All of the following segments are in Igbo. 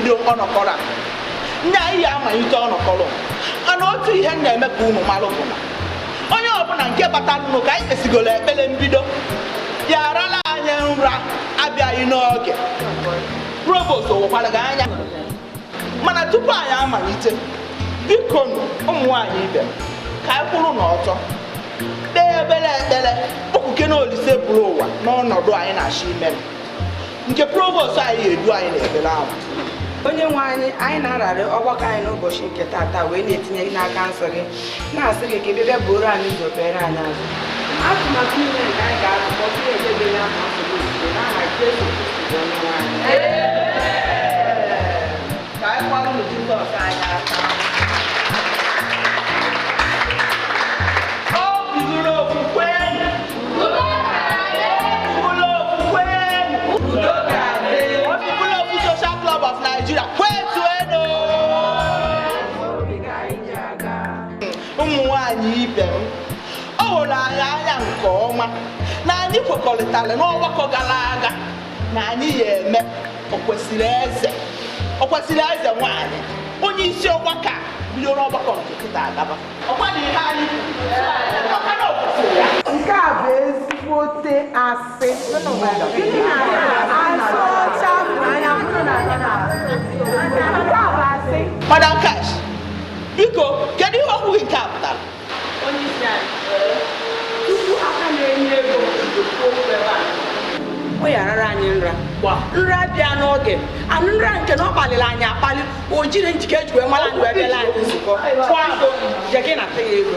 bido ọnọkọrọ a ndị anyị ya amalite ọnọkọrọ mana otu ihe na-eme ka unu malụ bụ na onye ọbụla nke batara unu ka anyị kpesigoro ekpere mbido ya arala anyị nra abịaghị n'oge provost owekwara gị anya mana tupu anyị amalite biko ụmụ nwaanyị ibe ka anyị kwụrụ n'ọtọ kpee ekpere okpuke na Olise bụrụ ụwa n'ọnọdụ anyị na-achọ ime nke provost anyị edu anyị n'ekpere ahụ. Onye nwe anyị na-ararị ọgbakọ anyị n'ụbọchị nke taata wee na-etinye n'aka nsọ gị na-asị gị ka ebe bịa bụrụ anyị ụzọ kpere anyị azụ atụmatụ niile nke anyị ga-atụkpọ ihe edebe n'afọ nsogbu ozugbo n'aha Jesu Kristi bụ onye nwe anyị. Ka anyị kwalụ Jizọs anyị aka. Of Nigeria, ụmụ nwanyị ibe m ọ hụrụ anyị anya nke ọma na anyị kwekọrịtara n'ọgbakọ gara aga na anyị ya eme okwesịrị eze nwanyị onye isi ọgbakọ bido n'ọgbakọ nke kịta agaba ihe anyị nke a bụ ezigbote asị Madam Cash, biko kedu ihe okwu nke a pụtara? Onye isi anyị tupu aka na-enye ego o yarara anyị nra bịa n'oge anụ nra nke na ọ kpaliri anyị akpali o jiri njike ejikwe mara anyị wee bịala anyị nzukọ je gị na-ata ya ego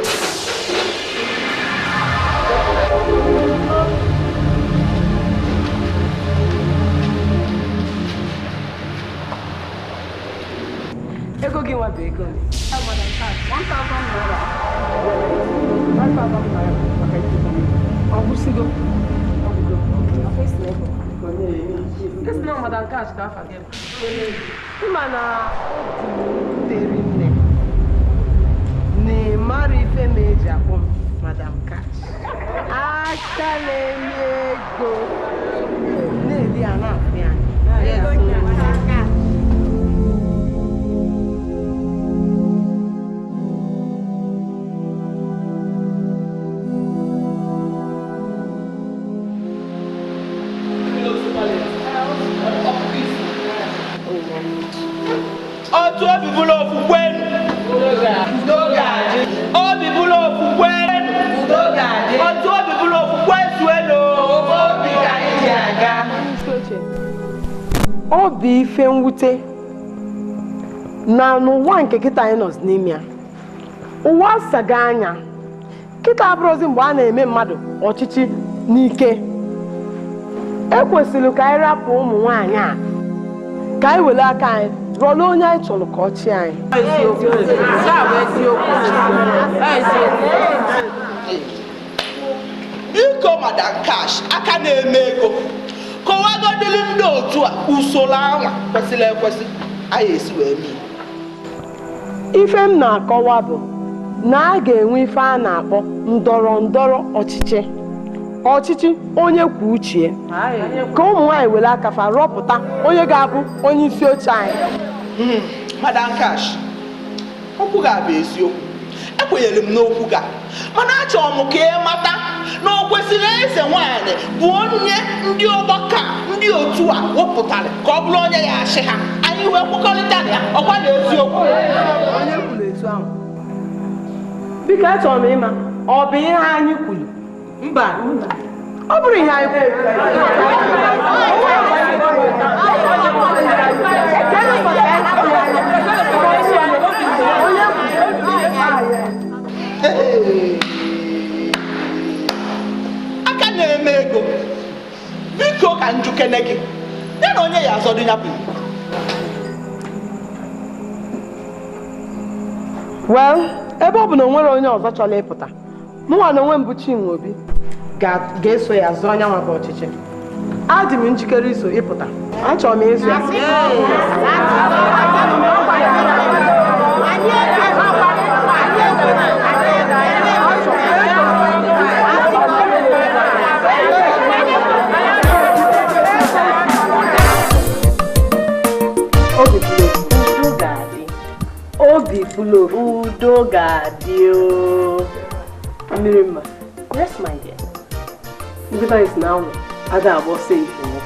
ego gị nwa bụ ego ọgwụsigo esi na Madam Cash ka afa gị ịma na dere nne na-emara ife ma eji akpọ m Madam Cash aka na-enye ego na-eli ya na-afụ ya otu obi bụrụ okwukwe obi bụrụ okwukwe otu obi bụrụ okwukwe zuelu obi ka anyị ji aga. Obi ife mwute na n'ụwa nke kịta anyị nọ n'ime ya ụwa asaga anya kịta abụrụzi mgbe a na-eme mmadụ ọchịchị n'ike ekwesịrị ka anyị rapụ ụmụ nwaanyị a ka anyị were aka anyị rụọla onye anyị chọrọ ka ọ chịa anyị. Biko Madam Cash aka na-eme ego kọwagodịrị ndị otu a usoro anwa kwesịrị ekwesị anyị esi wee mee. Ife m na-akọwa bụ na a ga-enwe ife a na-akpọ ndọrọ ndọrọ ọchịchị onye kwuo uche ka ụmụ nwaanyị were aka fa rọpụta onye ga-abụ onye isi oche anyị. Madam Cash, okwu ga-abụ eziokwu ekwenyere m n'okwu ga mana achọrọ m ka ị mata na o kwesịrị eze nwanyị bụ onye ndị ọgbakọ ndị otu a wepụtara ka ọ bụrụ onye ya achị ha anyị wee kwekọrịta ya ọkwa na eziokwu onye kwuru etu ahụ biko achọrọ m ịma ọ bụ ihe anyị kwuru? Mba, ọ bụrụ ihe anyị kwuru. aka na-eme ego biko ka njukene gị ya na onye ya azọdụ ya bụ well ebe ọ bụ na o nwere onye ọzọ chọrọ ịpụta mụnwa na onwe m bụ Chinyere Obi ga-eso ya zọọ anya maka ọchịchị. Adị m njikere iso ịpụta, achọrọ m ịzụ ya. Okay. full of Udo ga-adị. mmiri mma. Yes, my dear. Ndị guys now ada abọ safe wo.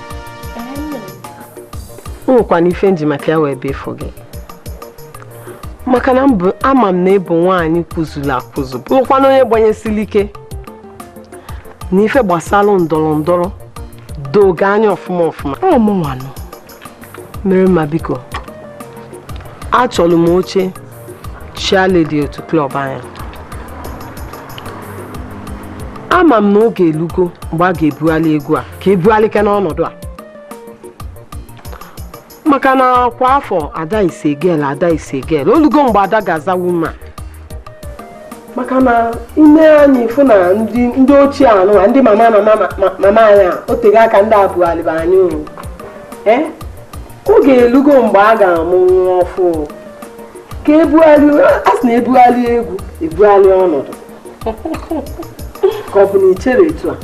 Nwekwa n'ife nji maka ya wee befu gị. Maka na ama m na ịbụ nwaanyị kwuzula akwụzu. Bụrụkwa na onye gbanyesili ike. N'ife gbasara ndọrọ doga anya ọfụma. Ọ mụ nwanụ. Mmiri mma biko. Achọrọ m oche cheerleader otu klọb anya. Ama m na oge elugo mgbe a ga-ebugharị egwu a ka ebugharịke n'ọnọdụ a. Maka na kwa afọ ada ise gel olugo mgbe ada ga-azawu mma. Maka na ime anyị fụ na ndị ochie anụ ndị mama anyị otego aka ndị abugharịba anyị o. Oge elugo mgbe a ga-amụ nwa ọfụ ka ebugharị asị na ebugharị egwu ebugharị ọnọdụ. Ka ọ bụ na ichere etu a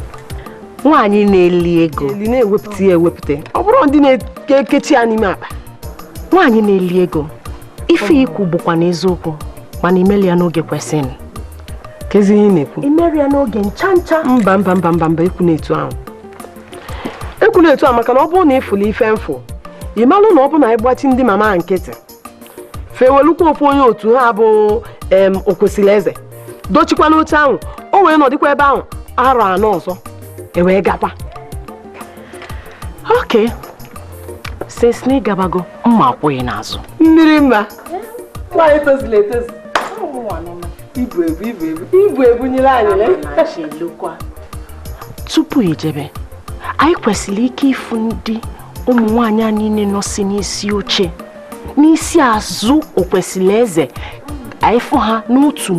Nwanyị na-eli ego na-ewepụta ya ewepụta ọ bụrụ ndị na-ekechi ya n'ime akpa. Nwanyị na-eli ego ife ikwu bụkwa n'eziokwu mana imeli ya n'oge kwesịrị. Kezi ihe na-ekwu Imeri ya n'oge ncha. Mba ekwu na-etu ahụ. Ekwu na-etu ahụ maka na ọ bụrụ na ịfụla ife mfụ ị malụ na ọ bụ na ịgbachi ndị mama nkịtị fewelukwa ofu onye otu ha bụ okwesịrị eze dochikwa n'oche ahụ o wee nọdịkwa ebe ahụ arọ anọ ọzọ wee gakwa. Okay. Since na ịgabago mma akwụghị n'azụ. Mmiri mma. Nwaanyị tozila etozu. Ibu ebu nyere anyị Tupu ejebe, anyị kwesịrị ike ịfụ ndị ụmụ nwaanyị a niile nọsi n'isi oche n'isi azụ okwesịrị eze. Anyị fụ ha n'otu.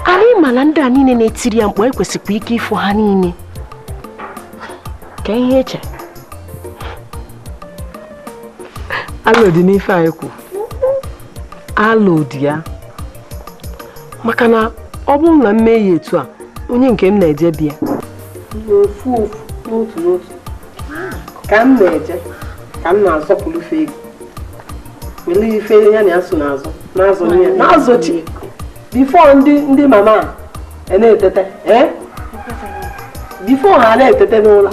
Anyị ma na ndị a niile na-etiri ya mkpu anyị kwesịkwa ike ịfụ ha niile. Ka ihe eche. Alụ dị n'ife anyị kwu. Alụ dị ya. Maka na ọ bụrụ na mmehie etu a onye nke m na-eje bịa n'ofu n'otu ka m na-eje ka m na-azọpụrụ ife ego wele ife ya na asụ n'azụ before ndị mama na-etete before ha na-etete n'ụlọ.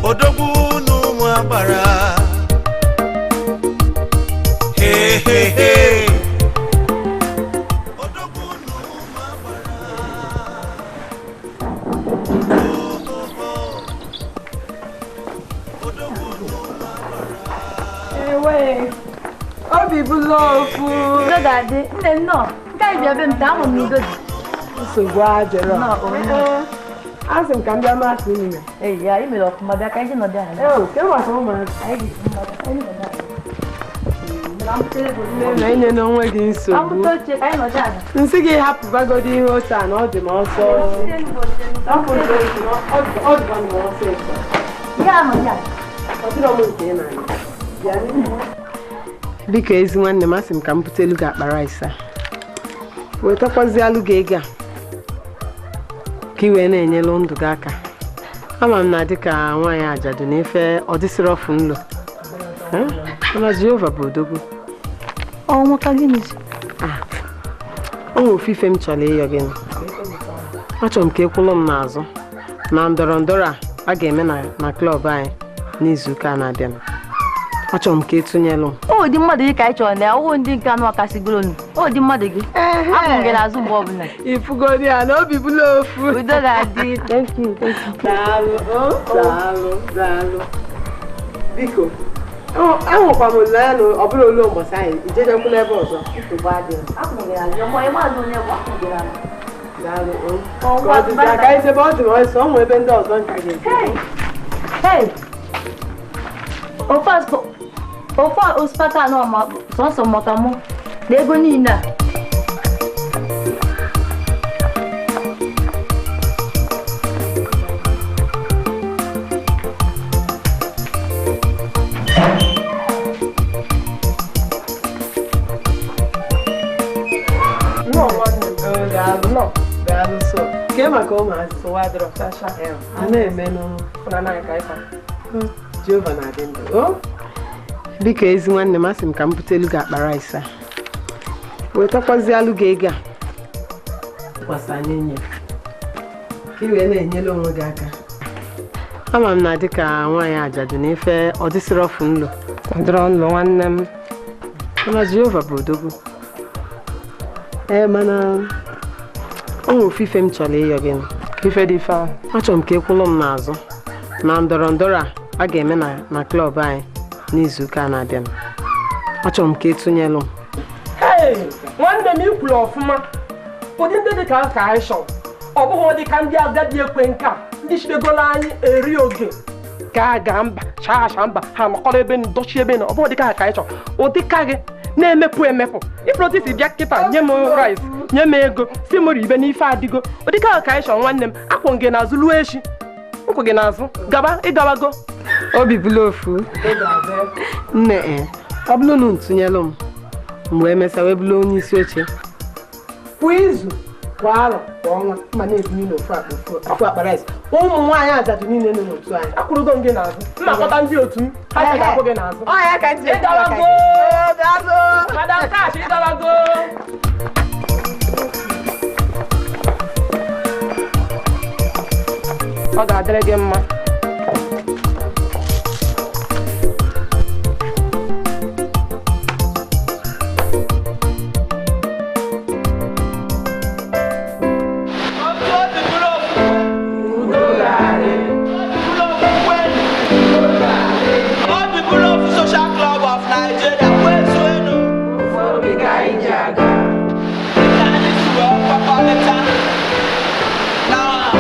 Odogwu n'ụmụ Agbara. Odogwu n'ụmụ Agbara. Odogwu n'ụmụ Ewe obi bụla ofu. Daddy, no, guys, you have been down on me. Nsogbu ajọrọ. Asị m ka m bịa masị n'ime. Hey, yeah, you may look, my back, I didn't know that. Ke maka ụmụazị. Na-enye n'onwe gị nsogbu. Nsị gị hapụ bagodi ihe otu a na ọ dị m ọsọ. Ọ dịkwa m ọsọ ịkọ. Ọ dịrọ m nke ị na-anya. Biko ezi nwanne m asị m ka m butelu gị akpa rice a. Wetakwazi alụ gị ego a ka ị wee na-enyelu ndụ gị aka. Ama m na dịka nwaanyị ajadu na-efe ọ dịsịrị ọfụ nlo. Mana Jehova bụ odogwu. Oh, nwoke gịnị? Ọ nwere ofufe m chọrọ ịyọ gị. Achọrọ m ka ekwụlụ m n'azụ na ndọrọ a ga-eme na klọb anyị n'izuụka na-abịa. Achọrọ m ka etụnyelụ m. Oh, dị mmadụ gị ka anyị chọrọ na ọwụ ndị nke anụ akasịgoro nụ. Oh, dị mmadụ gị. Abụ m gị n'azụ mgbe ọbụla. Ifugodi ya na obi bụla ofu. Udo ga-adị. Thank you. Daalụ. Biko. Ahụkwa m ya na ọ bụla olu mbọsị anyị ijejekwụ n'ebe ọzọ. Daalụ. Ka ọ dịzi aka izebe ọ dị m ọsọ ọ nwe ebe ndị ọzọ nka ga-eji. Hey! Ofe osikapa anọ ma sọsọ maka mụ na ego niile a. Daalụ so. Ke maka ụmụazị sụwa dịrọ. A na-eme n'ụlọ na-aka ịkpa. Jehova na-adị ndụ. Biko ezi nwanne m, asị m ka m butelu gị akpa rice a. Wetakwazialụ gị ego a. Gbasa n'enye. Ka ị wee na-enyere onwe gị aka. Ama m na dịka nwaanyị ajadu na ife ọ dịsịrị ọfụ nlo. Ọ dịrọ nlo nwanne m. Mana Jehova bụ odogwu. Mana o nwere ofufe m chọrọ ịyọ gị. Ife dị ife ahụ. Achọrọ m ka ekwụlụ m n'azụ na ndọrọ ndọrọ a ga-eme na klọb anyị n'izuụka na-abịa. Achọrọ m ka etụnyelụ m. Nwanne m ikwuru ọfụma. Ụdị ndị dị ka anyị chọrọ. Ọ bụghị dị ka ndị agadi ekwe nka ndị chibegolo anyị eri oge ga mba chacha mba ha nọkọrọ ebe ndochi ebe na ọ bụghị dị ka anyị chọrọ. Ụdị ka gị na-emepụ emepụ iprotisi bịa kịta nye m rice nye m ego si m ribe n'ife adịgo. Ụdị ka anyị chọrọ nwanne m. Akwụ gị n'azụ luo echi nkwụ gị n'azụ gaba ịgawago. Obi bụla ofu nne ọ bụrụ na ntụnyelụ m mgbe emesa wee bụrụ onye isi oche kwa izu kwa arọ kwa ọnwa ma na-ebunye n'ofu akpa rice. Ụmụ nwaanyị ajadu niile nọ n'otu anyị akwụrụgo m gị n'azụ. Nnakọta ndị otu m ha ga-akwụ gị n'azụ. Ịgawago Madam Cash ịgawago. Ọ ga-adịrị gị mma. Social Club of Nigeria, Now,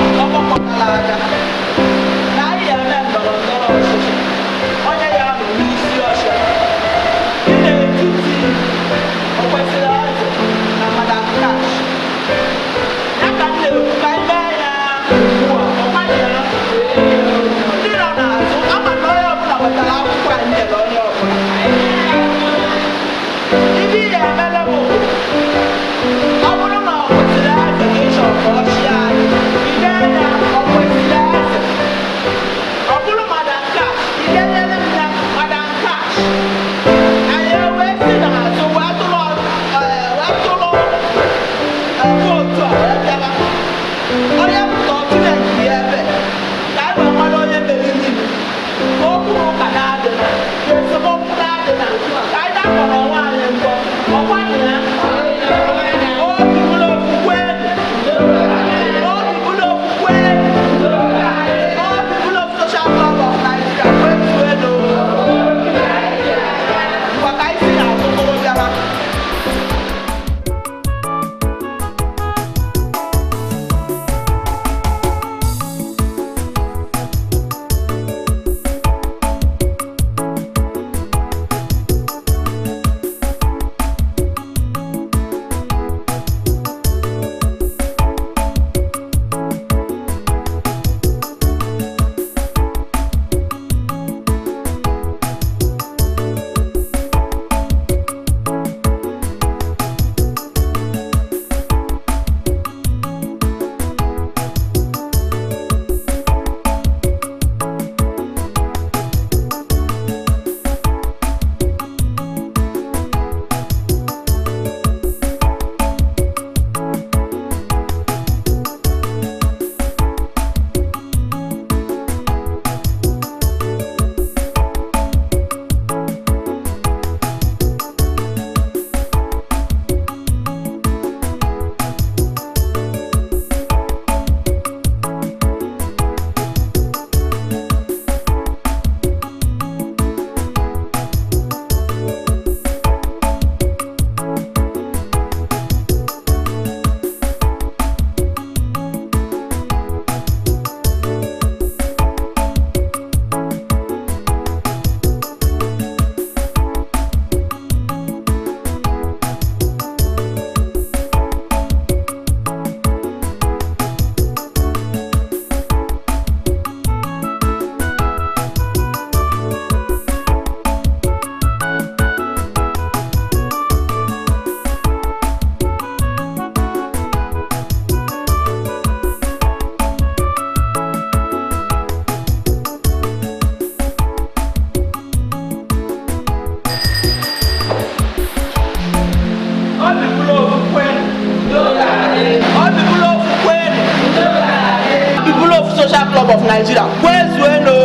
Naịjirịa kwezuenụ.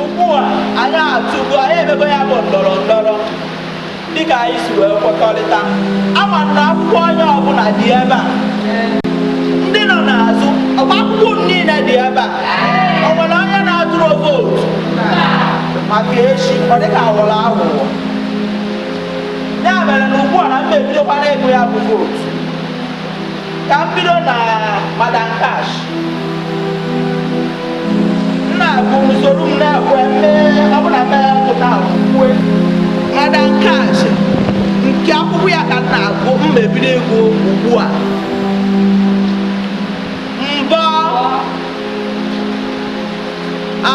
Ugbu a anyị atụgo anyị emego ya bụ ndọrọ ndọrọ dịka anyị si wee kwekọrịta. Ama na akwụkwọ onye ọbụla dị ebe a. Ndị nọ n'azụ ọkwa akwụkwọ niile dị ebe a. O nwere onye na-atụrụ vootu maka echi ọ dịka awọrọ aghụghọ. Ya mere na ugbu a na mba ebidokwana ego ya bụ vootu. Ka m bido na Madam Cash. Nna bụ usoro m na-ekwe ọbụla mee pụta akwụkwọ Madam Cash nke akwụkwọ ya ka m na-agụ mma ebido ego ugbu a. Mbọ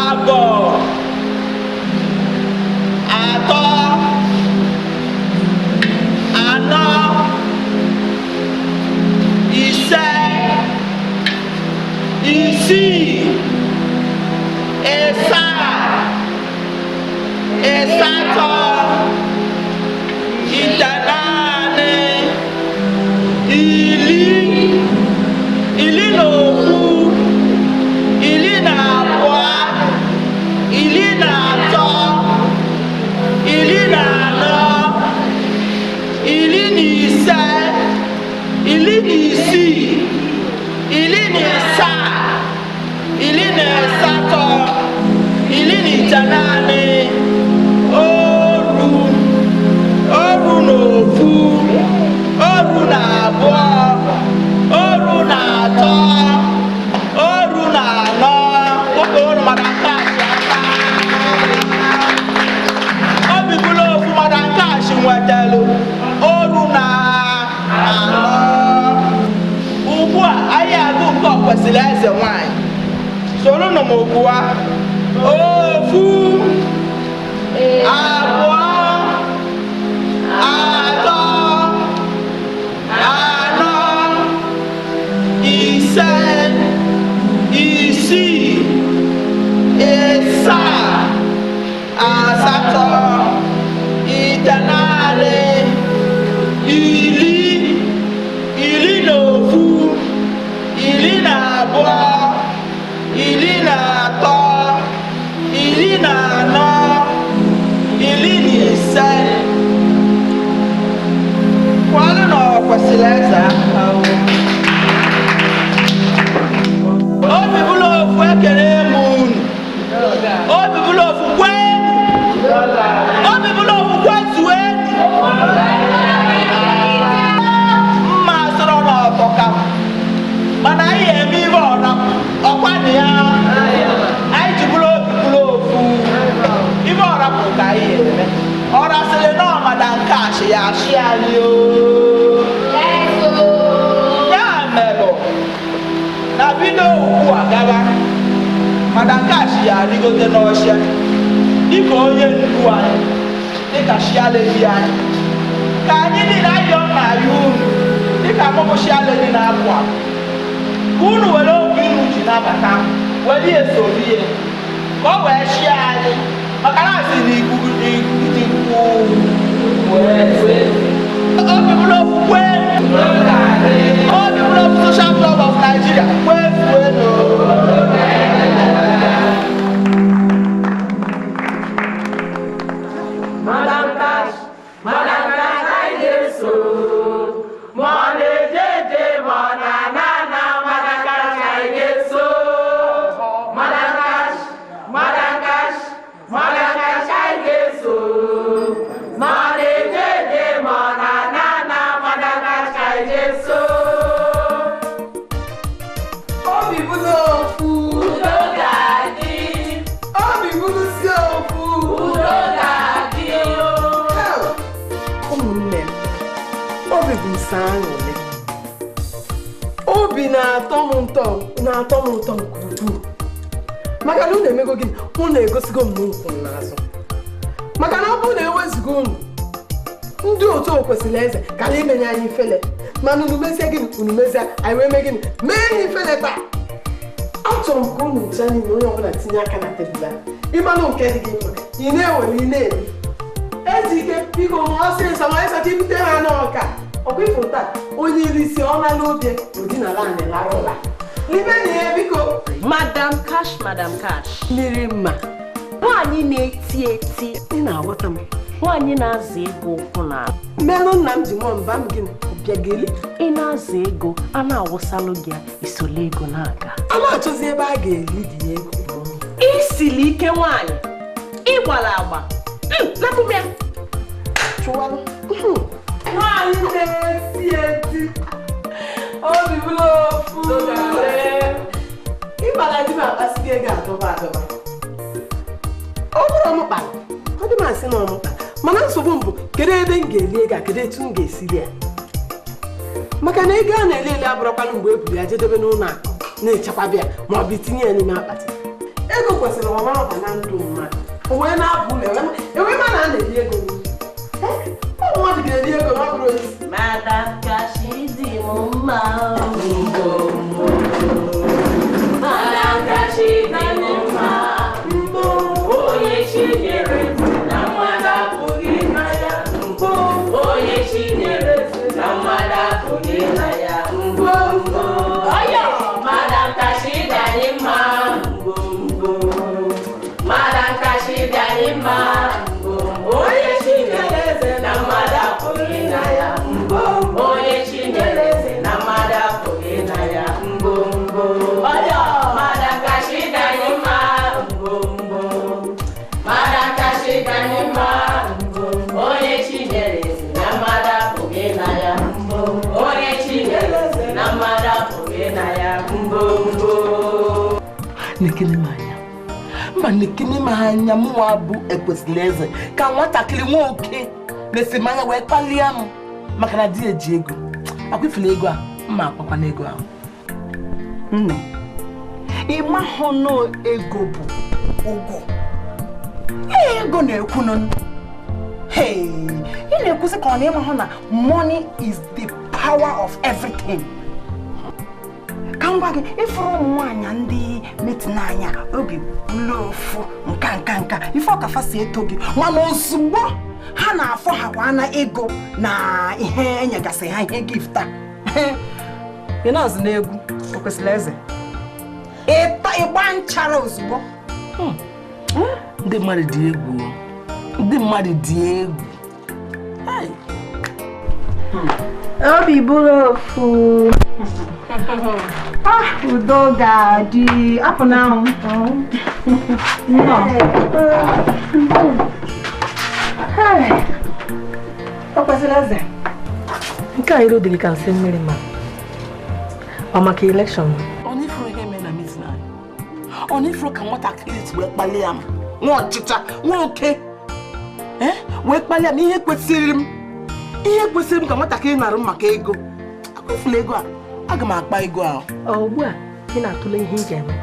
abụọ atọ anọ ise isii ịsaa ịsatọ itenaanị iri na ofu iri na abụọ iri na atọ iri na anọ iri na ise iri na isii iri na ịsaa iri na asatọ iri na itenaanị oru na ofu oru na abụọ oru na atọ oru na anọ oge oru Madam Cash aka obibụla ofu Madam Cash nwetelu oru na anọ. Ugbu a anyị agụ nke ọkwesịrị eze nwanyị soro nụ m ugbu a ofu abụọ atọ anọ ise isii ịsaa asatọ itenaanị iri na ofu iri na abụọ iri na atọ iri na anọ iri na ise. Kwalụ na ọkwesịrị eze aka obi bụla ofu ekele m unu obi bụla ofu kwenu obi bụla ofu kwezuenu mma sọrọ n'ọbọka mana anyị eme ihe ọkwanụ ya anyị ji bụrụ obi bụrụ ofu ihe ọrapụ ka anyị eme ọ rasịrị na Madam Cash ya achị anyị ya merụ na bido ugbu a gaba Madam Cash ya adịgote n'ọchịa dịka onye ndu anyị dịka shialedi anyị ka anyị niile ayọ na ayọ unu dịka mụmụ shialedi na-apụ apụ ka unu were obi unu ji nabata were esoro ihe ka ọ wee chie anyị maka na asị na ikuku obi bụrụ okwukwe obi bụrụ ofu Social Club of Nigeria kwezuenụ. Madam Cash, anyị ga-eso ma ọ na-eje ma ọ na-ana Madam Cash anyị ga-eso. Madam Cash anyị ga-eso ma ọ na-eje ma ọ na-ana Madam Cash anyị ga-eso. Obi bụrụ ofu udo ga-adị, obi bụrụzie ofu udo ga-adị. Ụmụnne m, obi bụ nsọ aṅụrị. Obi na-atọ m ụtọ nke ukwuu maka na unu emego gị unu egosigo m n'ukwu n'azụ maka na ọ bụrụ na ewezugo unu ndị otu okwesịrị eze ka anyị imenye anyị ifele mana unu mezie gịnị unu mezie anyị wee mee gịnị mee anyị ifele taa. Achọrọ m ka unu ncha niile onye ọbụla tinye aka na tebụl a ịmanụ nke dị gị mma ị na-ewere ị na-eri Ezike biko ọsịsọ ma ịsacha ibute ha n'ọka ọkwa ifo taa onye iri isi ọ na n'obi odinala anyị larụla Biko. Madam Cash. Mmiri mma. Nwanyị na-eti eti. Ị na-aghọta m. Nwanyị na-azụ ego ụkwụ na Mmerụ nna m ji nwa mba m gịnị? Bịageli. ị na-azụ ego a na-awụsalụ gị isole ego na-aga. A na-achọzi ebe a ga-eli gị ego. Isili ike nwanyị. Ị gbara agba. Lapụ m ya. Chụwalụ. Nwanyị na-eti eti. Obi bụla ofu. Ị gbara di m akpasị gị ego adọba. Ọ bụrụ m kpara. Ọ dị m asị na ọmụkpa. Mana nsogbu m bụ kedu ebe m ga-eli ego a, kedu etu m ga-esili ya. Maka na ego a na-ele ele abụrụkwanụ mgbe e buru ya jedebe n'ụlọ akụ na-echekwa bịa ma ọ bụ itinye ya n'ime akpati. Ego kwesịrị ọmara na ndụ mmadụ. O wee na-abụ ụlọ enwe ma na a na-eli ego ụmụ mmadụ ga-eli ego na ọ bụrụ osisi. Madam Cash dị m mma. Madam Cash dị m mma. Onye Chinyere na mmadụ apụghị na ya. Onye Chinyere na mmadụ apụghị na ya. Oyo, Madam Cash dị anyị mma. Madam Cash dị anyị mma. Onye Chinyere na mmadụ apụghị na ya. Onye Chinyere na mmadụ apụghị na ya. Oyo, Madam Cash dị anyị mma. Madam Cash dị anyị mma. Onye Chinyere na mmadụ apụghị na ya. Onye Chinyere na mmadụ apụghị na ya. Nekene m anya. Mba nekene m anya mụnwa bụ ekwesịrị eze ka nwatakịrị nwoke na-esi m anya wee kpalie m maka na di eji ego. Akwụfere ego a mma akpakwa n'ego ahụ. Nne, ị mahụ na ego bụ ụgwọ. Ego na-ekwu nọ. Hey, ị na-ekwusị ka ọ na-ịmahụ na money is the power of everything. Ka ngwa gị ịfụrụ ụmụ nwaanyị ndị metina anya obi bụlụ ofu nka ife ọkafa si eto gị mana ozugbo ha na-afọ ha kwa na ego na ihe enyegasị ha ihe gifta. Ị na-azụ n'egwu o kwesịrị eze ịgba nchara ozugbo. Ndị mmadụ dị egwu. Ndị mmadụ dị egwu. Obi bụrụ ofu. Udo ga-adị apụ n'ahụ. O kwesịrị eze. Nke a iro dị gị ka nsị mmiri ma ọ maka elekshọn. Ọ na-ifuru ihe mee na meeting anyị. Ọ na-ifuru ka nwatakịrị si wee kpalie m. Nwa ọchịcha, nwa oke. Wee kpalie m ihe kwesịrị m ka nwatakịrị narụ maka ego. Akwụfula ego a, aga m akpa ego ahụ. Ugbu a ị na-atụle ihe ị ga-eme.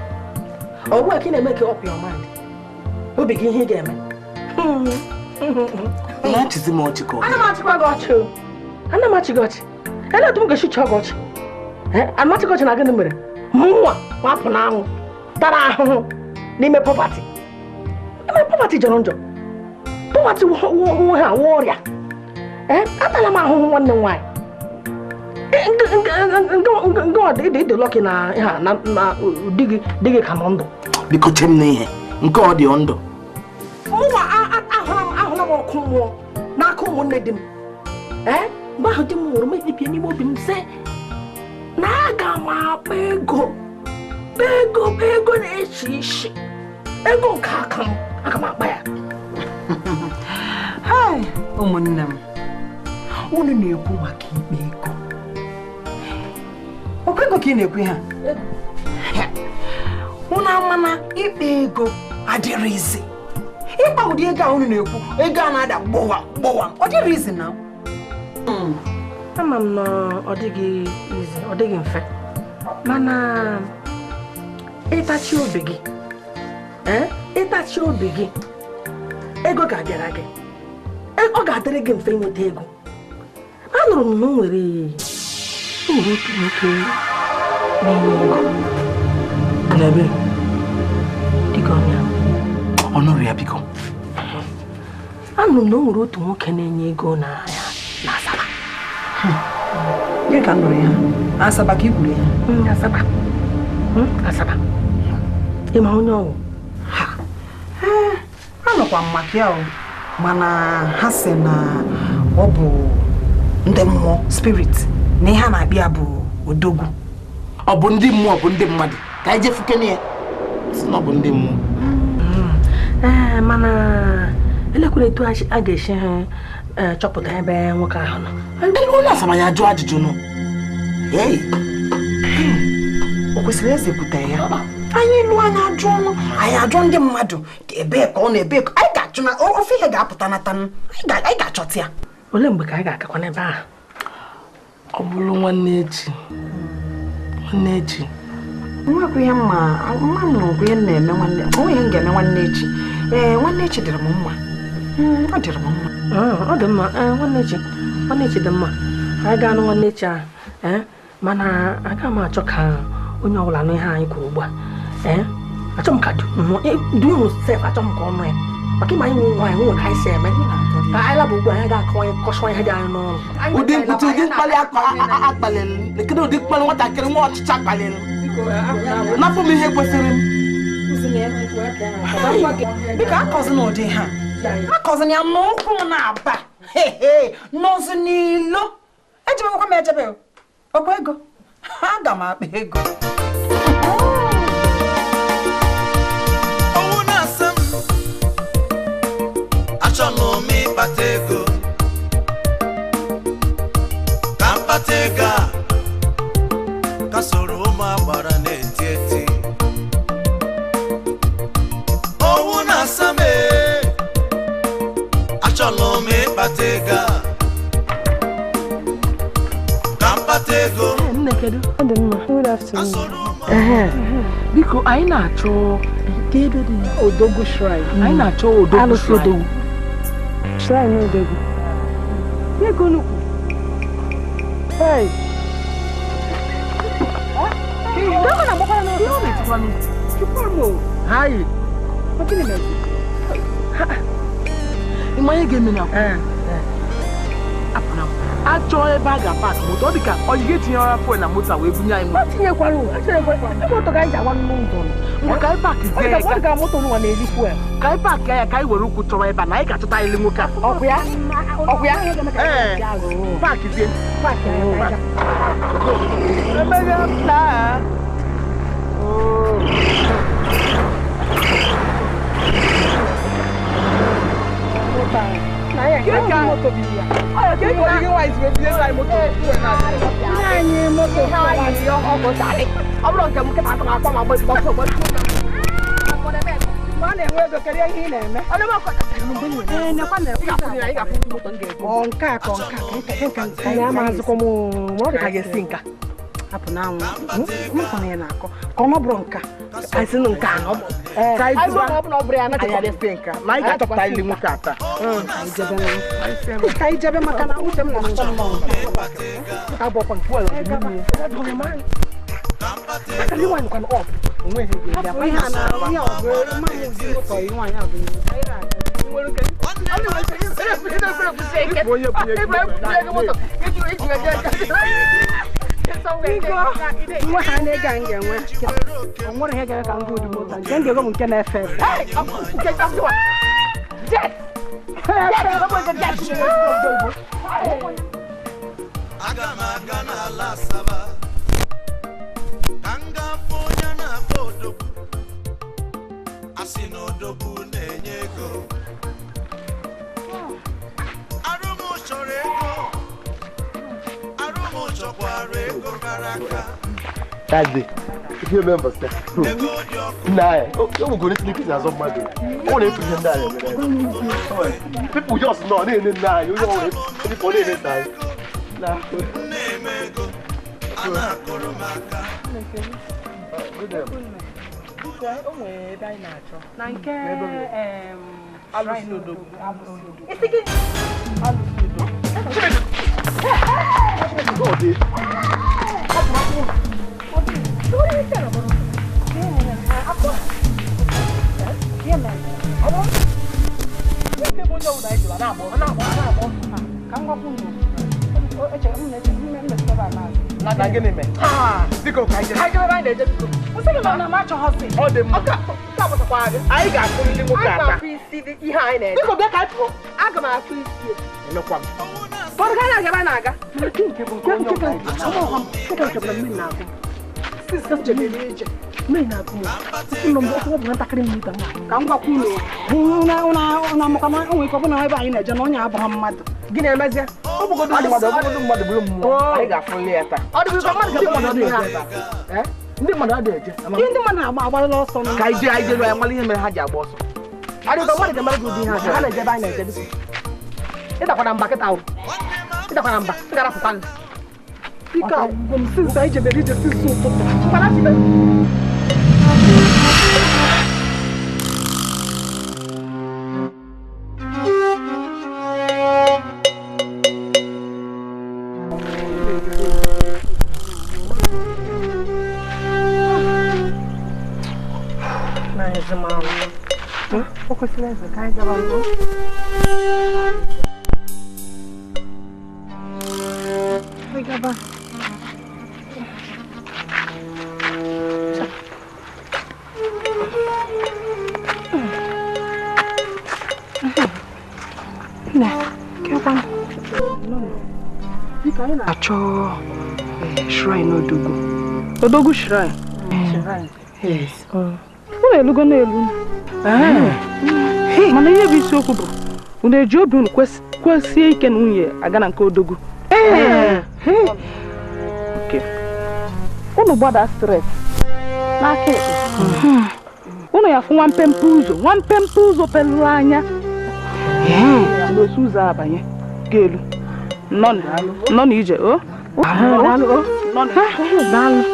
Ugbu a ka ị na-eme ka ọpụ your mind. Obi gị ihe ị ga-eme. Na-achịzi m ọchị ka ọ. Ana m achịkwa gị ọchị. Ana m achị gị ọchị. Ele otu m ga-esi chọọ gị ọchị. Amachị gị ọchị na gịnị mere? Mụnwa wapụ n'anwụ tara ahụhụ n'ime pọpati. Ime pọpati jọrọ njọ. Pọpati nwe ha nwe ọrịa. Atala m ahụhụ nwanne m nwaanyị. Ịdị lọkị na di gị ka nọ ndụ. Biko che m n'ihe nke ọ dị ndụ. Mụnwa ahụla m ọkụ mmụọ n'aka ụmụnne di m. Mgbe ahụ di m nwụrụ m ekpebie n'ime obi m sị na aga m akpa ego na-echi isi ego nke aka m aga m akpa ya. Ụmụnne m, Unu na-ekwu maka ikpe ego. ọkwa ego ka ị na-ekwu ha? Unu ama na ikpe ego adịrị izi. Ịkpa ụdị ego a unu na-ekwu, ego a na-ada gbọwa ọ dịrị izi na. Ama m na ọ dịghị izi, ọ dịghị mfe. Mana ịtachi obi gị, ịtachi obi gị, ego ga-abịara gị. Ọ ga-adịrị gị mfe inweta ego. Anụrụ m na o nwere otu nwoke na-enye ego. N'ebe Dịka ọnya. ọnụrụ ya biko. Anụrụ m na o nwere otu nwoke na-enye ego na Asaba. Gị ka nụrụ ya? Asaba ka i kwuru ya? Asaba. Asaba ịma onye ọwụ ha anọkwa m maka ya mana ha sị na ọ bụ ndị mmụọ spirit na ihe a na-akpị bụ odogwu. Ọ bụ ndị mmụọ bụ ndị mmadụ ka anyị jefukene ya si na ọ bụ ndị mmụọ. Mana elekwere etu a ga-esi chọpụta ebe nwoke ahụ nọ. Onye Asaba ya jụọ ajụjụ nọ. O kwesịrị eze kwute ya. Anyị lụọ anyị ajụ ọnụ, anyị ajụ ndị mmadụ ebe ka ọ na-ebe ka anyị ga-achụ na ofe ihe ga-apụta na tanụ. Anyị ga-achọta ya. Olee mgbe ka anyị ga-agakwa n'ebe ahụ? Ọ bụrụ nwanne echi. Nwekwa ihe mma m nụrụ ihe na-eme nwanne. Onwe ihe m ga-eme nwanne echi. Nwanne echi dịrị m mma. Ọ dịrị m mma. Ọ dị mma. Nwanne echi dị mma. Anyị ga-anụ nwanne echi ahụ. Mana aga m achọ ka onye ọbụla nụ ihe anyị kwuru ugbu a. Achọ m ka du unu sef achọ m ka ọ nụ ya. Maka ịma anyị nwe nwaanyị nwe ka anyị si eme. Ka anyị labụ ugbu anyị ga-akọ anyị kọsọ ihe dị anyị n'ọrụ. Ụdị mkpuchi ụdị mkpali akpalịrị. Lekere ụdị mkpali nwatakịrị nwa ọchịcha akpalịrị. Napụ m ihe kwesịrị m. Biko akọzi n'ụdị ha. Akọzi ya n'ụkwụ m na-aba. N'ọzọ n'ilo. Ejebekwa m ejebe. Ọkwa ego. Aga m akpa ego. Owu na-asa m achọla m ịkpata ego ka mkpata ego a ka soro ụmụ agbara na-eti eti. Owu na-asa m achọla m ịkpata ego a ka mkpata ego Biko anyị na-achọ ebe dị Odogwu shrine. Anyị na-achọ Odogwu shrine. Shrine Odogwu. Ego nnukwu. Hey. Dama na bokara no. Yo metikwa no. Chukwamo. Hai. Okini mezi. Imanye game na. Apana. Achọ ebe a ga-park moto. Ọ dị ka ọ ga-etinye ọra fuel na moto wee bunye anyị moto. Tinyekwara o. Ebe moto ga-eji agwa n'ụzọ. Ka anyị park zie Ọ ga moto nwa na-eri fuel. Ka anyị park ya ka anyị were ụkwụ chọrọ ebe na anyị ga-achọta ile nwoke a. Ọkụ ya? Park zie. Park ya. Emeghe m taa. Na ya ga moto bi ya. Ke ko ihe wise we bie sai moto fuel na. Anyị moto Ha yi yo ọkọ tari. Ọ bụrụ nke m nkịta atọ na-akwa ma gbasi gbasi gbasi. Ma na-enwe ego karịa ihe ị na-eme. Ọ dị maka Nekwa na ị ga-afụ ndị moto ndị ga-ebu. nka ka ya mazụkwa m Ma ọ dị ka ga-esi nka. hapụ na anwụ mụkọ na ya na-akọ ka ọ nọbụrụ nka Anyị sị nka na ọ bụ. Ka anyị bụ na ọ bụ na ọ bụrụ ya na anyị adịsị nka. Na anyị ga-achọpụta ile nwoke ata. ka anyị jebe maka na uche m na-atọ nnọọ Ka bụ ọkwa nke fuel ọ dị n'ime. Aka ndị nwaanyị kwana ọf. Onwe ihe ga-eji hapụ ihe a na ihe ọ bụ mmanya ezi moto yi nwaanyị abụ nwa ha na-ega m ga-enwe o nwere ihe ga-eme ka m gụọ ụdị moto nke m ga-ego m nke na-efe Aga m aga n'ala Asaba ka m ga-afụ onye na-akpọ Odogwu. Asị na Odogwu na-enye ego. Arụmụ chọrọ ego. Arụmụ chọkwara ego gara aka. That's it. If you remember, Ego dị ọkụ. nah, you're going to sleep in some money. Only if you die. People just know they didn't die. You know, people didn't die. Nah. Na-eme ego. A na-akụrụ m aka. Na nke alụsị Odogwu. ka m gwakwu unu echere m na-eche mme mmesịrị ala Na gịnị mee? Biko ka anyị na-eje biko. Usoro na ma achọghọzi. Ọ dị mma. Anyị ga-akụrịrị nwoke ata. Ihe anyị na-eje. Biko bịa ka anyị pụọ. Aga m akụ isi. Emekwa m. Bọdụ ka anyị na-aga na-aga. Mmiri na-agụ ụlọ mgbe ọ bụ ntakịrị mmiri ka m gwakwa ụlọ na amụkama onwe ike ọ bụla ebe anyị na-eje na onye abụghị mmadụ gị na-emezi Ọ bụgodo mmadụ bụrụ mmụọ. Anyị ga-afụrịrị ya taa. ọ dịbụkwa mmadụ Ndị mmadụ adịghị eje. ndị mmadụ na-agba agbarala ọsọ Ka anyị jee anyị mara ihe mere ha ji agba ọsọ. adịghịkwa mmadụ ga-emara gị ụdị ihe ha na-eje ebe anyị na-eje bisi ịdakwana mba kịta ahụ ịdakwana mba ị ga-arapụkwa nụ ike agwụgwọ m sinsa anyị jebere ije sisi ụtụtụ mkpara jibe o kwesịrị eze ka anyị gaba mbụ anyị gaba dịka anyị na-achọ shrine Odogwu shrine unu elugo n'elu mana ihe bụ isiokwu bụ unu eji obi unu kwesie ike na nwunye aga na nke Odogwu unu gbada stret n'aka ekpe unu ya fụ nwa mpempe ụzọ pelụrụ anya n'osu ụzọ abanye ga-elu nọ n'ije o daalụ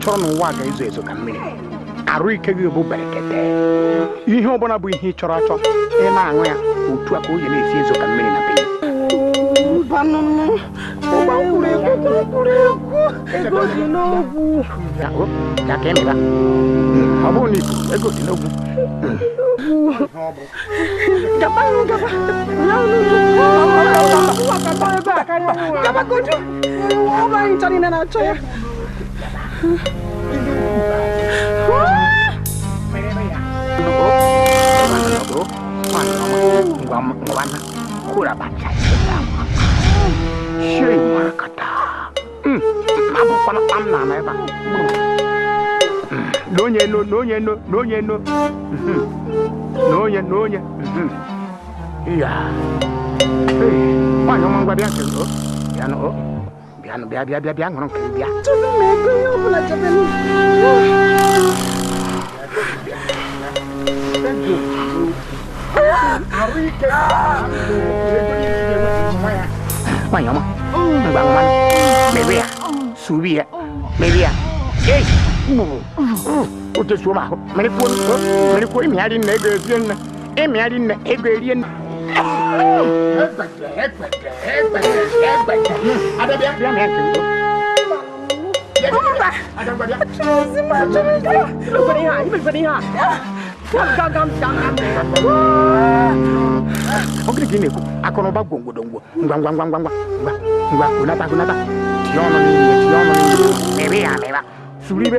chọrọ n'ụwa ga-ezo ezo ka mmiri arụ ike gị bụ berekete ihe ọbụla bụ ihe ị chọrọ achọ ị na-aṅụ ya otu a ka oye na-esi ezo ka mmiri na be mbanụnụ ego dị n'ogwu ya ka emela ọ bụrụ na ego dị n'ogwu n'onye iya nwanyị ọma ngwa bịa nke bịa ṅụrụ nke bịa tupu m ego ihe ọbụla chebe nwanyị ọma ngwa ngwa mebe ya subi ya mebe ya ote suo ma mere ko imi ari na ego erie nne imi ari na ego erie nne adabia bia me nke ogiri gị na-ekwu akụnụba gwongwodongwo ngwa kunata tie ọnụ n'ihe mebe ya meba suribe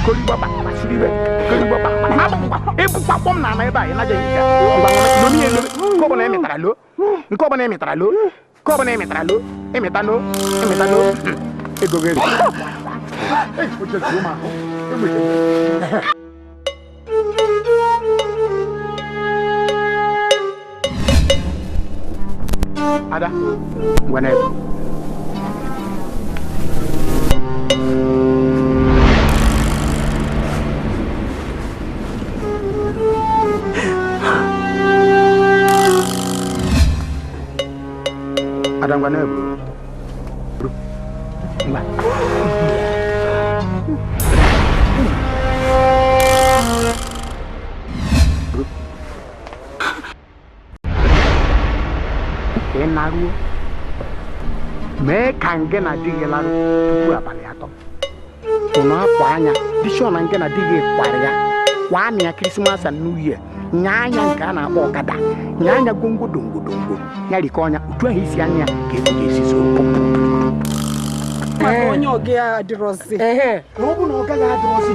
koliba ba suribe koliba ba ebu papom na na eba ina je nka no mi eno ko bona emetara lo emetano egogere oje tuma ada ngwana ada ngwana bro ngwa enaruo mee ka nge na adịghị larụ tupu abalị atọ unu apụ anya dishọ na nge na adịghị kwara ya kwa na ya krismas and new year nya anya nke a na-akpọ ọkada nya anya gwongwodongwodongwo ya rikọ ọnya otu ahụ isi anya ka ego ga-esi so maka onye ọga ya adịrọzi na ọ bụ na ọ gaghị adịrọzi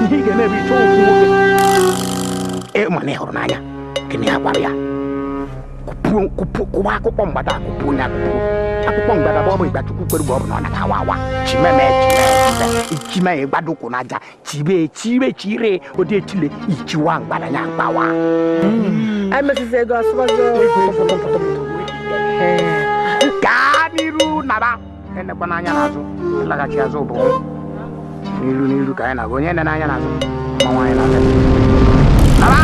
ihe ị ga-eme bụ ịchọ ofu nwoke mana ị hụrụ n'anya gịnị ya gwara ya kụwa akụkọ mgbada akụpụ onye akụkọ mgbada bụ ọ bụ Ịgbachukwu kwere bụ ọ bụ na ọ na-awa awa chime ịgbadokwu n'aja chire ode echile ichiwa mgbada ya mgbawa gaa n'iru naba enekwa n'anya n'azụ ịlaghachi azụ bụ n'iru ka anyị na-agụ onye nne n'anya n'azụ ma nwaanyị na-aga naba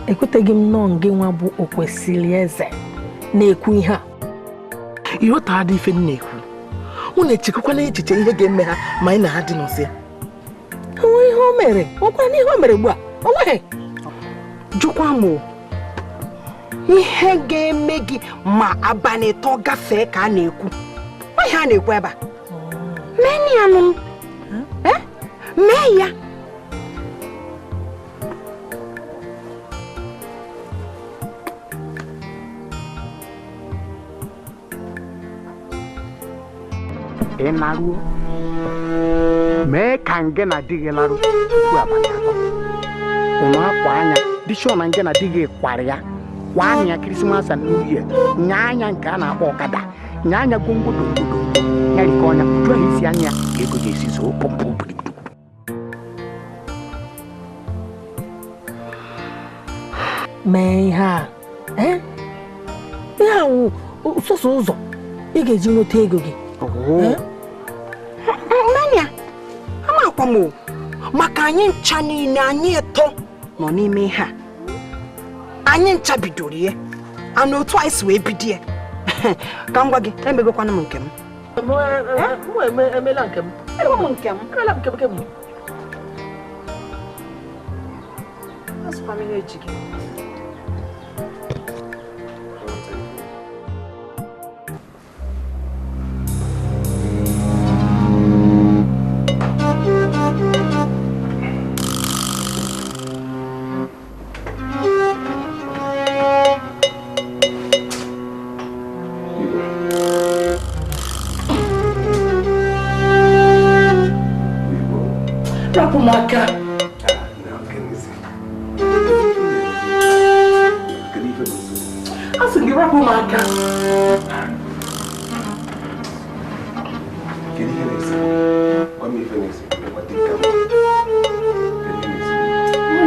ekweteghị m nọ nge nwa bụ o kwesịrị eze na-ekwu ihe a ihe ụta adị ife na-ekwu unu echekwana echiche ihe ga-eme ha ma anyị na ha dị n'ọsị ya onwe ihe o mere ọkwa na ihe o mere ugbu a o nweghị jụkwa m ihe ga-eme gị ma abalị tọ gafee ka a na-ekwu. Ihe a na-ekwu ebe a. Mee ya nụ. Mee ya. Ị na-aruo mee ka nge na di gị larụ tupu abalị atọ. Unu akwa anya dịshọ na nge na di gị kwara ya kwa anya ya Krismas and New Year. Nya anya nke a na-akpọ ọkada, nya anya gwongwodo ya rikọ ọnya uju ahụ isi anya ka ego ga-esi zoo pọmpụ buru. Mee ihe a ihe a wụ sọsọ ụzọ ị ga-eji nweta ego gị. Mmanya amakwa m maka anyị ncha niile anyị eto nọ n'ime ihe a. Anyị ncha bidoro ya ana otu anyị si wee bido ya. Ka m gwa gị emegokwana m nke m. Emela nke m. Rapụ m aka. Asị gị rapụ m aka.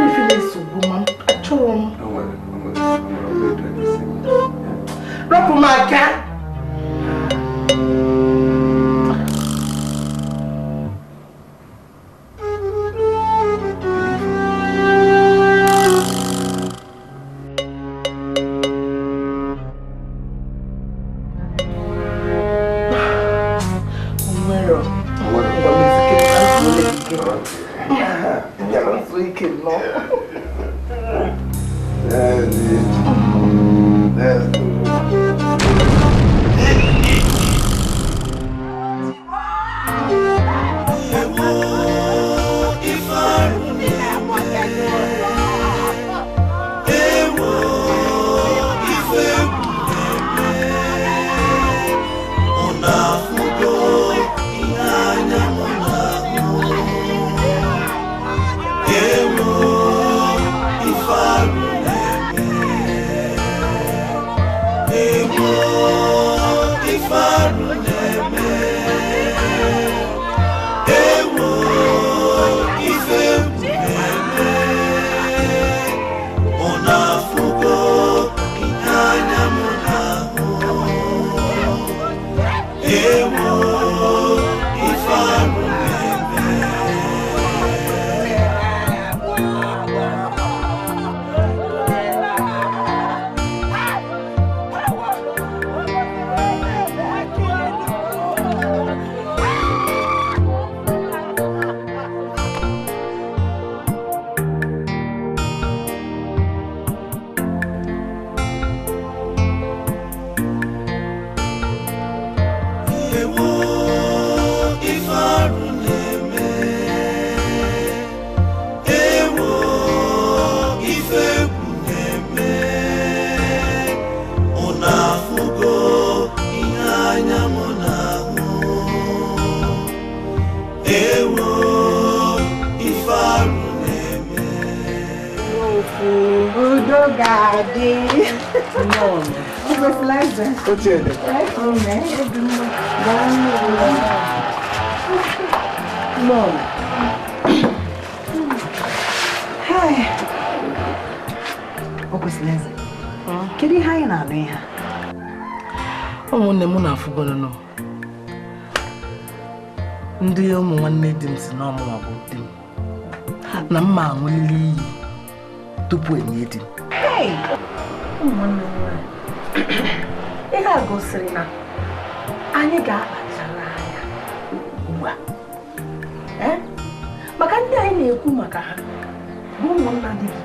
Ife na-esogbu ma achọrọ m. Rapụ m aka. Kedu ihe anyị na-anụ ya? Ụmụnne m na-afụgono nọ. Ndị ụmụ nwanne di m si na ọmụma bụ di m. Na mma aṅụlili iyi tupu enye di m. Ụmụnne m nwanyị. Ihe a gosiri na anyị ga-akpachara anya ugbu a. Maka ndị anyị na-ekwu maka ha bụ ụmụnna di gị.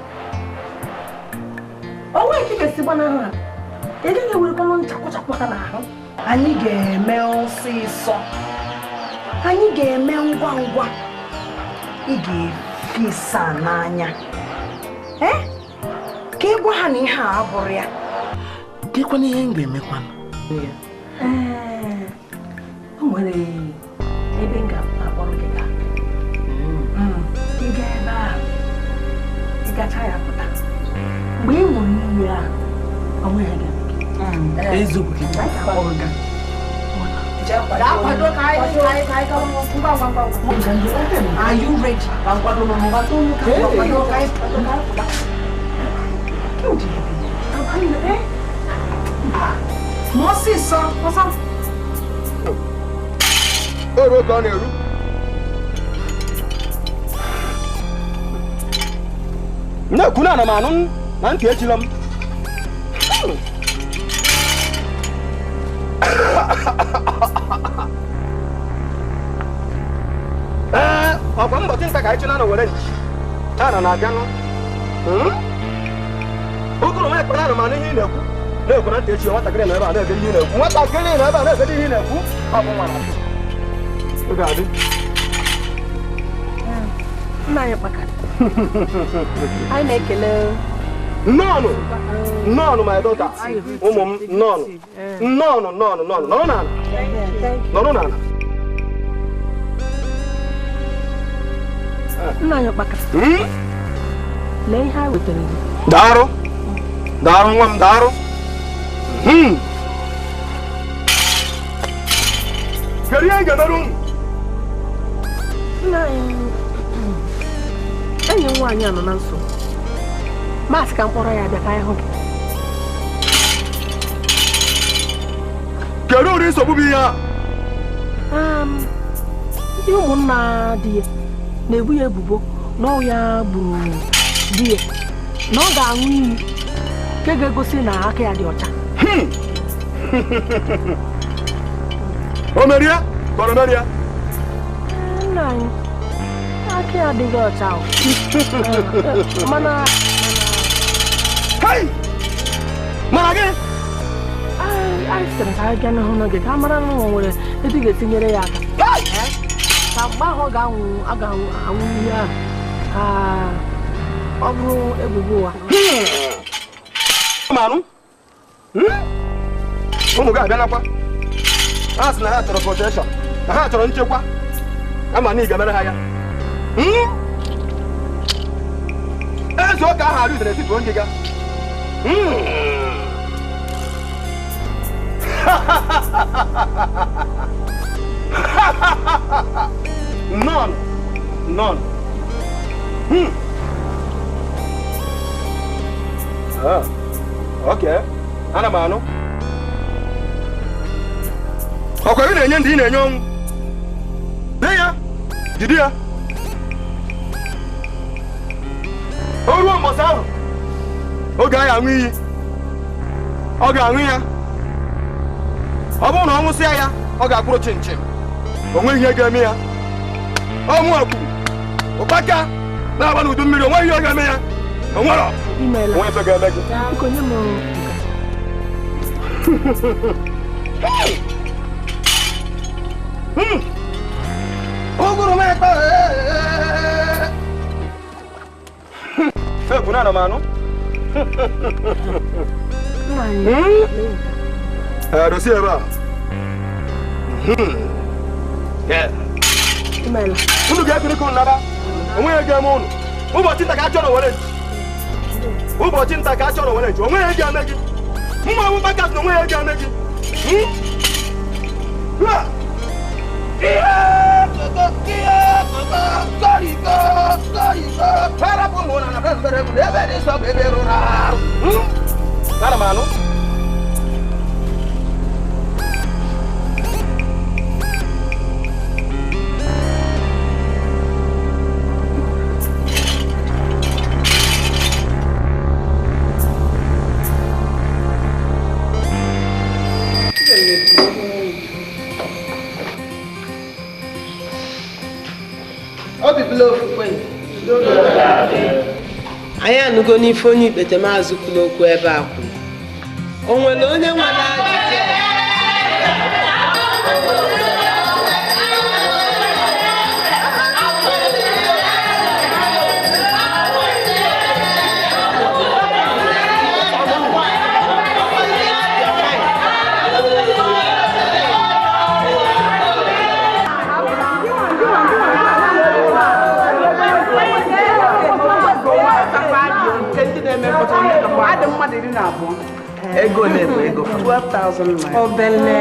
onwe ike ga-esigba n'ahụ ha ị gaghị ewerekwanụ nchakwụchakwụ ha n'ahụ. Anyị ga-eme ọsịsọ, anyị ga-eme ngwa ngwa. Ị ga-efesa n'anya ka ị gwa ha na ihe a abụrụ ya. Dịkwana ihe m ga-emekwanụ. O nwere ebe m ga-akpọrọ gị gaa. Ị gaa ebe ahụ, ị gacha ya pụta. Mgbe ị ṅụrụ iyi ahụ, onwe ya ga-eme gị. Eziokwu gị akpọrọ gị. Ga-akwado ka anyị gawa ngwa ngwa. Are you ready? Akwado ka anyị ma ọsịsọ ọsọ. Oru ka ọ na-eru. Na-ekwu na ana m anụ na ntị echila m. Ọkwa mbọchị nta ka anyị chụna na were nchi. Ana na-abịanụ. Ụgụrụ nwa ekpere ana m anụ ihe ị na-ekwu. Na-ekwu na ntị echi nwatakịrị nọ ebe a na-ege ihe ị na-ekwu. Nwatakịrị nọ ebe a na-ege ihe ị na-ekwu. Ọ bụ nwa na-adị. Ọ ga-adị. Nna anyị kpakara. Anyị na-ekele nnọọnụ nnọọnụ my daughter, ụmụ m nnọọnụ nnọọnụ nnọọnụ nnọọnụ nọrọ n'ala nọrọ n'ala. Nna anyị kpakara. Lee ihe anyị wetara gị. Daarụ daarụ nwa m daarụ. Kedu ihe ga-emerụ unu? Nna anyị enyi m nwaanyị anọ na nsogbu. Maasị ka mkpọrọ ya bịa ka anyị hụ gị. Kedu ụdị nsogbu bụ ihe a? Ndị ụmụnna di ya na-ebu ya ebubo na ọ ya gburu di ya, na ọ ga-aṅụ iyi nke ga-egosi na aka ya dị ọcha. O merie kọrọ merie? Nna anyị aka ya adịghị ọcha mana gị? anyị sitere ka anyị bịa n'ahụ n'oge ka a mara na ụwa nwere etu ị ga-etinyere ya aka ka mgbe ahụ ọ ga-anwụ ihe ahụ ka ọ bụrụ ebubo ụwa. Ụmụ gị abịanakwa, ha sị na ha chọrọ protekshọn, na ha chọrọ nchekwa, ama na ị ga-emere ha ya. Eze ụka ahụ arụzere n'etiti onye ga. None. Okay. Ana m anụ. Ọkwa ị na-enye ndị ị na-enye ọnwụ. Dee ya, jide ya. O ruo mbọsị ahụ, oge anyị aṅụ iyi, ọ ga-aṅụ ya. Ọ bụrụ na ọ nwụsịa ya, ọ ga-akwụrụ chinchin. O nweghị ihe ga-eme ya. Ọnwụ ọkụ, ụkpaka na-agba n'udu mmiri, o nweghị ihe ga-eme ya. O nwere onwe ife ga-eme gị. Ụgụrụ m ekpe ebu na ana m anụ. Dosi ebe a. Unu ga-ekiri ka unu naba. Onweghị ga-eme unu. Ụbọchị nta ka a chọrọ were nchi. Ụbọchị nta ka a chọrọ were nchi. Onweghị ga-eme gị. Mma ọnwụ maka na onweghị ga-eme gị. Ana m anụ. anyị anụgo n'ife onye ikpete maazị kwuru okwu ebe a kwuru. O nwere onye nwere ajụjụ? Ego na-ebu ego 12,000 naira. Obele.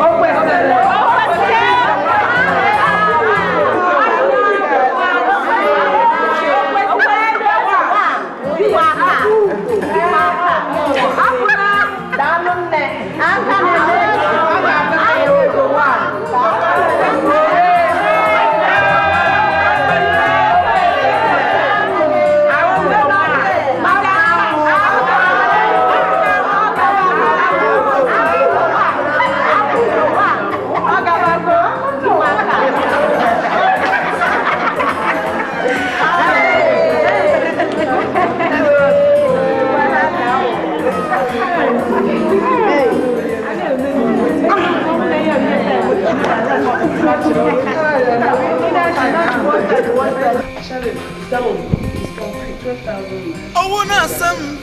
Owu na-asa m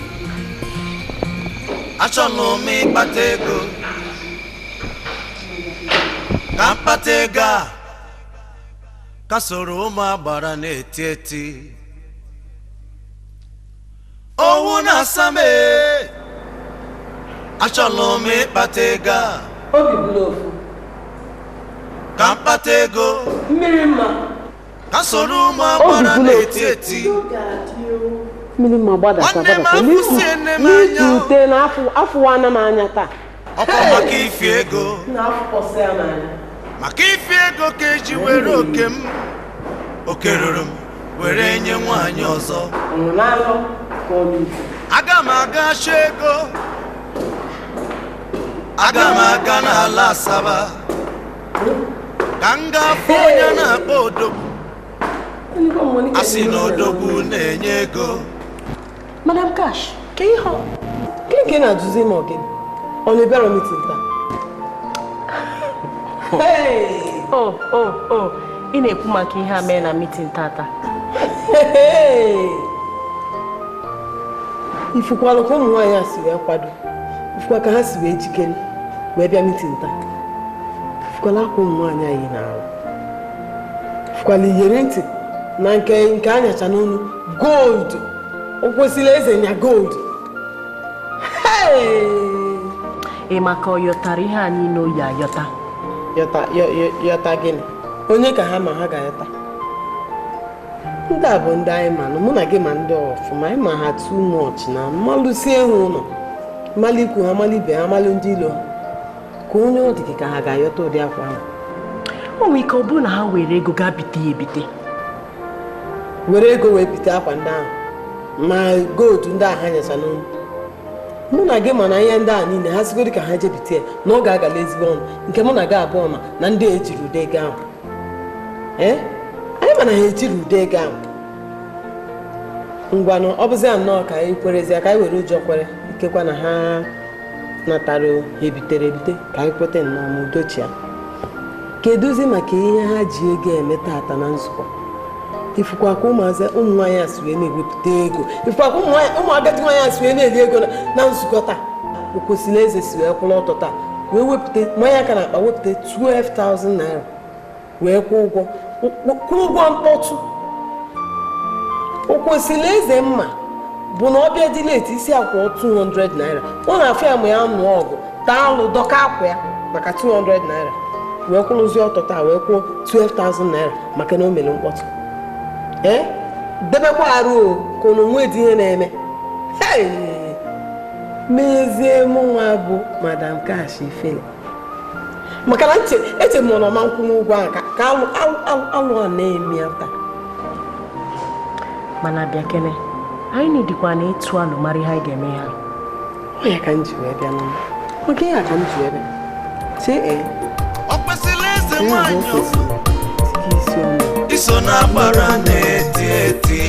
achọla m ịkpata ego ka mkpata ego a ka soro ụmụ agbara na-eti eti. Owu na-asa m achọla m ịkpata ego a Obi bulofu. ka mkpata ego Mmiri mma. ka soro ụmụ agbara na-eti eti. Mmiri mma gbadata gbadata. N'izu ute na afụwana m anya taa. Ọkwa maka ifi ego. Na-afụkọsị ya n'anya. Maka ifi ego ka eji were oke m. Oke ruru m were nye nwanyị ọzọ. N'alụ ka ọ n'izu. Aga m aga achọ ego. Aga m aga n'ala Asaba. Ka m ga-afụ onye na-akpọ Odogwu. A sị na Odogwu na-enye ego. Madam Cash, ka ihe ọ? Gịnị ka ị na-ajụzi m ogene? Ọ na-ebịara mitin taa? Ị na-ekwu maka ihe a mee na mitin tata. Ifukwalụ ka ụmụ nwaanyị a si wee kwado. Ifukwa ka ha si wee jikere wee bịa mitin taa. Ifukwala akwa ụmụ nwaanyị anyị na-arụ. Ifukwala iyeri ntị na nke anyacha n'onu gold. O kwesịrị eze nya gold. Ị maka ọ yọtara ihe a niile oyi ayọta. Yọta gịnị? Onye ka ha ma ha ga-ayọta? Ndị a bụ ndị anyị manụ, mụ na gị ma ndị ọfụma, anyị ma ha too much na mmalụsi ehu ụlọ, mmalụ ikwu ha, mmalụ ibe ha, mmalụ ndị ilo ha. Ka onye ọ dị ka ha ga-ayọta ụdị akwa ahụ. O nwere ike ọ bụrụ na ha were ego gaa bite ya ebite. Were ego wee bite akwa ndị ahụ ma gold ndị ahụ ha nyecha n'onu. Mụ na gị mana ihe ndị a niile ha sigoro ka ha jebite ya na ọ ga-agala ezigbo ọnụ nke mụ na gị abụọ ma na ndị ejiri ude ego ahụ. Anyị mana ha ejiri ude ego ahụ. Ngwanụ ọ bụzi ya nnọọ ka anyị kwerezie ka anyị were ụjọ kwere ikekwa na ha natara ebitere ebite ka anyị kweta nnọọ ma udochia. Kedụzi maka ihe ha ji ego eme tata na nzukọ? Ifukwa ka ụmụ nwaanyị a si wee na-ewepụta ego. Ifukwa ka ụmụ agadi nwaanyị a si wee na-eri ego na nzukọ taa. O kwesịrị eze si wee kwụrụ ọtọ taa wee wepụta mmanya aka na akpa wepụta 12,000 naira wee kwụọ ụgwọ mkpọtụ. O kwesịrị eze mma bụ na ọbịa dị leti isi akwa 200 naira. Ọ na-afụ ya ma ya nụọ ọgụ taa alụ dọka akwa ya maka 200 naira wee kwụrụzi ọtọ taa wee kwụọ 12,000 naira maka na o mere mkpọtụ. Debekwa arụ ka ọ nwe dị ihe na-eme. Mezie mụ nwa bụ Madam Cash ifele maka na eche m na ọma nkwụ n'ụgwọ ahụ ka alụ a na-eme ya taa. Mana bịa kene anyị na-edikwa na ịtụ anụ mara ihe anyị ga-eme ha. Ọ ya ka m ji wee bịa n'ụlọ. Oge ya ka m ji wee bịa. Ọ kwesịrị eze nwanyị ọzọ iso na agbara na-eti eti.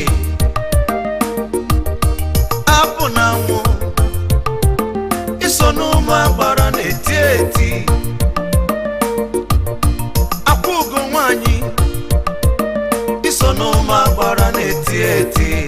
ntị